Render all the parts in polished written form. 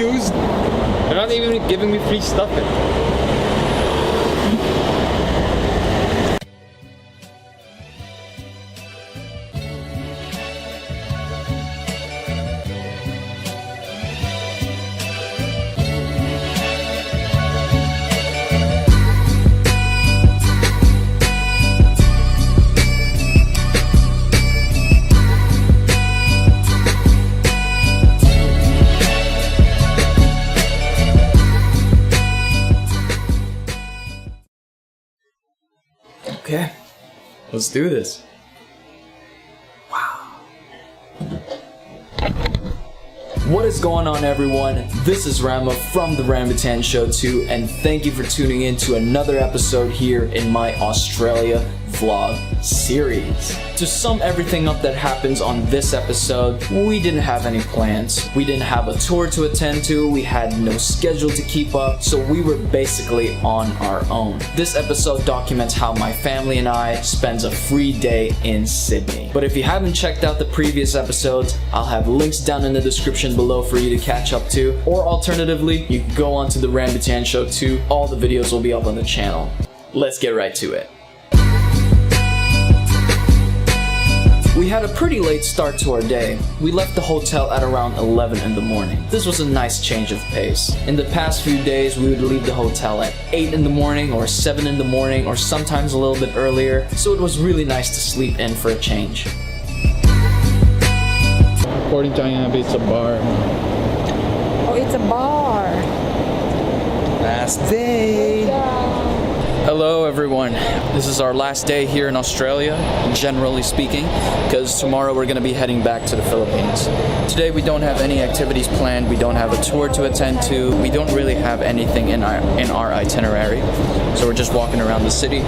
confused. They're not even giving me free stuffing. Okay, let's do this. Wow. What is going on, everyone? This is Rama from the RBTS Show 2, and thank you for tuning in to another episode here in my Australia vlog series. To sum everything up that happens on this episode, we didn't have any plans. We didn't have a tour to attend to, we had no schedule to keep up, so we were basically on our own. This episode documents how my family and I spends a free day in Sydney. But if you haven't checked out the previous episodes, I'll have links down in the description below for you to catch up to, or alternatively, you can go onto the RBTS Show 2. All the videos will be up on the channel. Let's get right to it. We had a pretty late start to our day. We left the hotel at around 11 in the morning. This was a nice change of pace. In the past few days, we would leave the hotel at 8 in the morning or 7 in the morning or sometimes a little bit earlier, so it was really nice to sleep in for a change. According to IMDb, it's a bar. Oh, it's a bar. Last day. Hello everyone, this is our last day here in Australia, generally speaking, because tomorrow we're going to be heading back to the Philippines. Today we don't have any activities planned, we don't have a tour to attend to, we don't really have anything in our itinerary, so we're just walking around the city,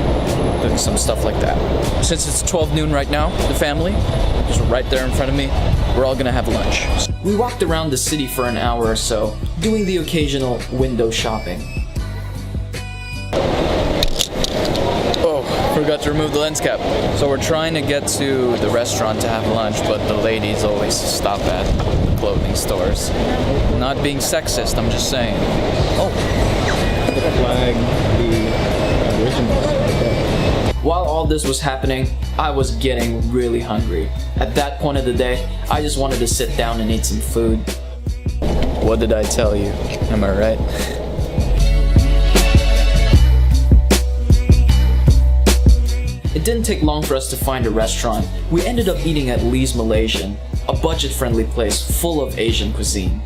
doing some stuff like that. Since it's 12 noon right now, the family, just right there in front of me, we're all going to have lunch. We walked around the city for an hour or so, doing the occasional window shopping. Forgot to remove the lens cap. So we're trying to get to the restaurant to have lunch, but the ladies always stop at the clothing stores. Not being sexist, I'm just saying. Oh. The flag, the original. While all this was happening, I was getting really hungry. At that point of the day, I just wanted to sit down and eat some food. What did I tell you? Am I right? It didn't take long for us to find a restaurant. We ended up eating at Lee's Malaysian, a budget-friendly place full of Asian cuisine.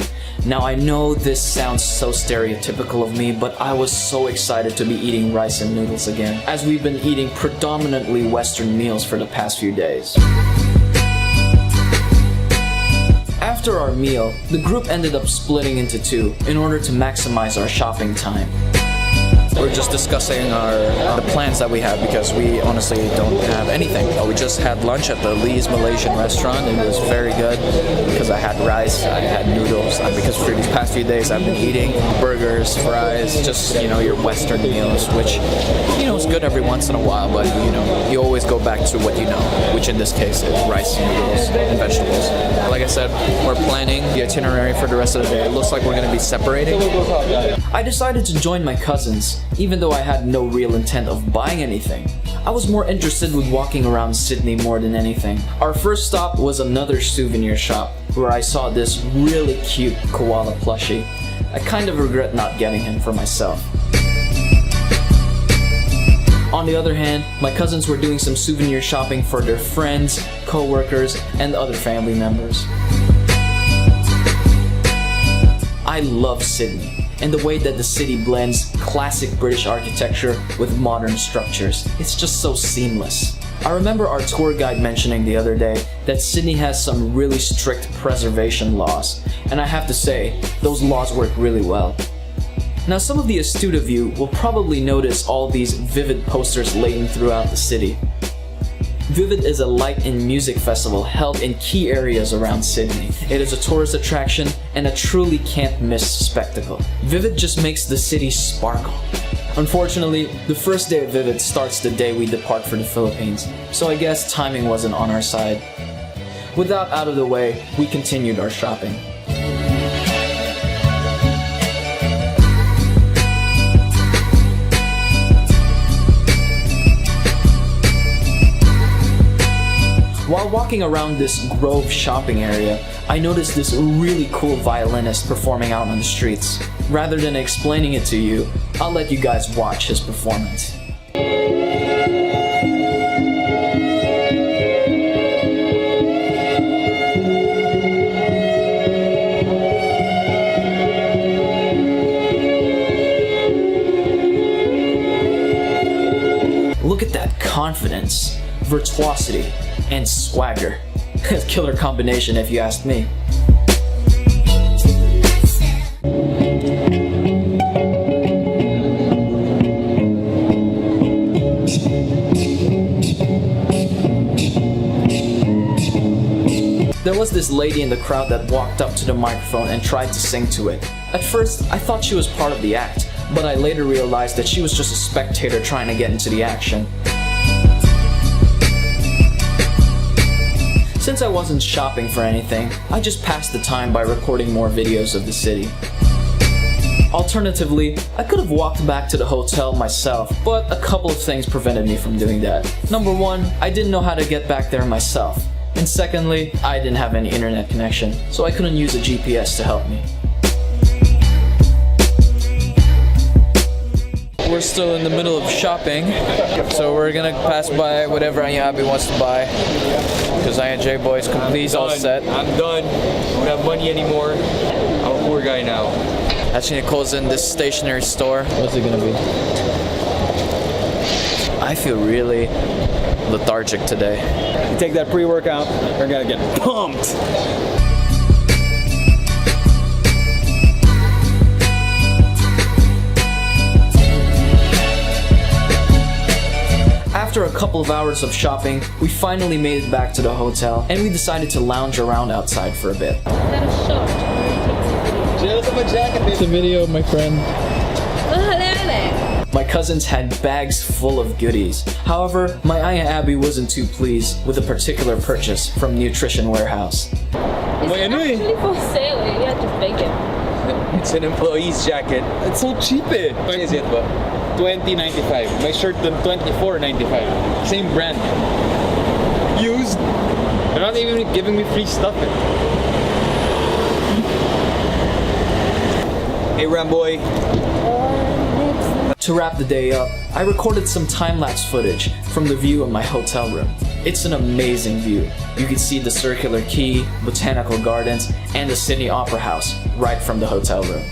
Now I know this sounds so stereotypical of me, but I was so excited to be eating rice and noodles again, as we've been eating predominantly Western meals for the past few days. After our meal, the group ended up splitting into two in order to maximize our shopping time. We're just discussing the plans that we have because we honestly don't have anything. We just had lunch at the Lee's Malaysian restaurant. It was very good because I had rice, I had noodles, because for these past few days I've been eating burgers, fries, just, your Western meals, which, is good every once in a while, but, you always go back to what you know, which in this case is rice, noodles, and vegetables. Like I said, we're planning the itinerary for the rest of the day. It looks like we're going to be separating. I decided to join my cousins, even though I had no real intent of buying anything. I was more interested with walking around Sydney more than anything. Our first stop was another souvenir shop, where I saw this really cute koala plushie. I kind of regret not getting him for myself. On the other hand, my cousins were doing some souvenir shopping for their friends, co-workers, and other family members. I love Sydney, and the way that the city blends classic British architecture with modern structures. It's just so seamless. I remember our tour guide mentioning the other day that Sydney has some really strict preservation laws, and I have to say, those laws work really well. Now, some of the astute of you will probably notice all these Vivid posters laden throughout the city. Vivid is a light and music festival held in key areas around Sydney. It is a tourist attraction and a truly can't-miss spectacle. Vivid just makes the city sparkle. Unfortunately, the first day of Vivid starts the day we depart for the Philippines, so I guess timing wasn't on our side. With that out of the way, we continued our shopping. walking around this Grove shopping area, I noticed this really cool violinist performing out on the streets. Rather than explaining it to you, I'll let you guys watch his performance. Look at that confidence, virtuosity, and swagger. Killer combination if you ask me. There was this lady in the crowd that walked up to the microphone and tried to sing to it. At first, I thought she was part of the act, but I later realized that she was just a spectator trying to get into the action. Since I wasn't shopping for anything, I just passed the time by recording more videos of the city. Alternatively, I could have walked back to the hotel myself, but a couple of things prevented me from doing that. Number one, I didn't know how to get back there myself. And secondly, I didn't have any internet connection, so I couldn't use a GPS to help me. We're still in the middle of shopping, so we're gonna pass by whatever Ayabi wants to buy. Because J Boy's complete all set. I'm done. Don't have money anymore. I'm a poor guy now. Actually, Nicole's in this stationery store. What's it gonna be? I feel really lethargic today. You take that pre-workout, we're gonna get pumped. After a couple of hours of shopping, we finally made it back to the hotel, and we decided to lounge around outside for a bit. It's a video, my friend. My cousins had bags full of goodies. However, my Aya Abby wasn't too pleased with a particular purchase from Nutrition Warehouse. It's actually for sale. You have to beg it. It's an employee's jacket. It's so cheap eh. What is it ba? $20.95. My shirt done $24.95. Same brand. Used. They're not even giving me free stuff eh. Hey Ramboy. To wrap the day up, I recorded some time-lapse footage from the view of my hotel room. It's an amazing view. You can see the Circular Quay, Botanical Gardens, and the Sydney Opera House right from the hotel room.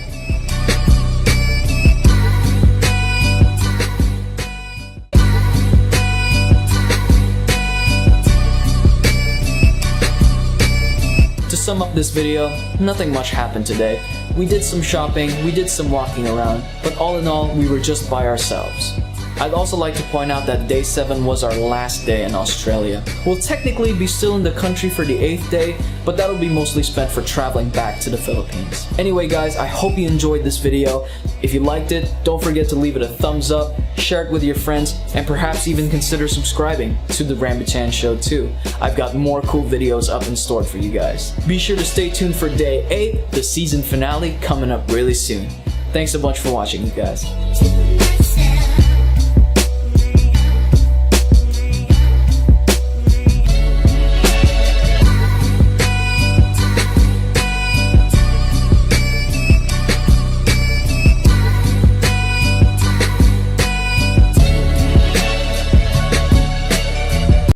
To sum up this video, nothing much happened today. We did some shopping, we did some walking around, but all in all, we were just by ourselves. I'd also like to point out that day 7 was our last day in Australia. We'll technically be still in the country for the 8th day, but that'll be mostly spent for traveling back to the Philippines. Anyway guys, I hope you enjoyed this video. If you liked it, don't forget to leave it a thumbs up, share it with your friends, and perhaps even consider subscribing to the RBTS show too. I've got more cool videos up in store for you guys. Be sure to stay tuned for day 8, the season finale, coming up really soon. Thanks a bunch for watching, you guys.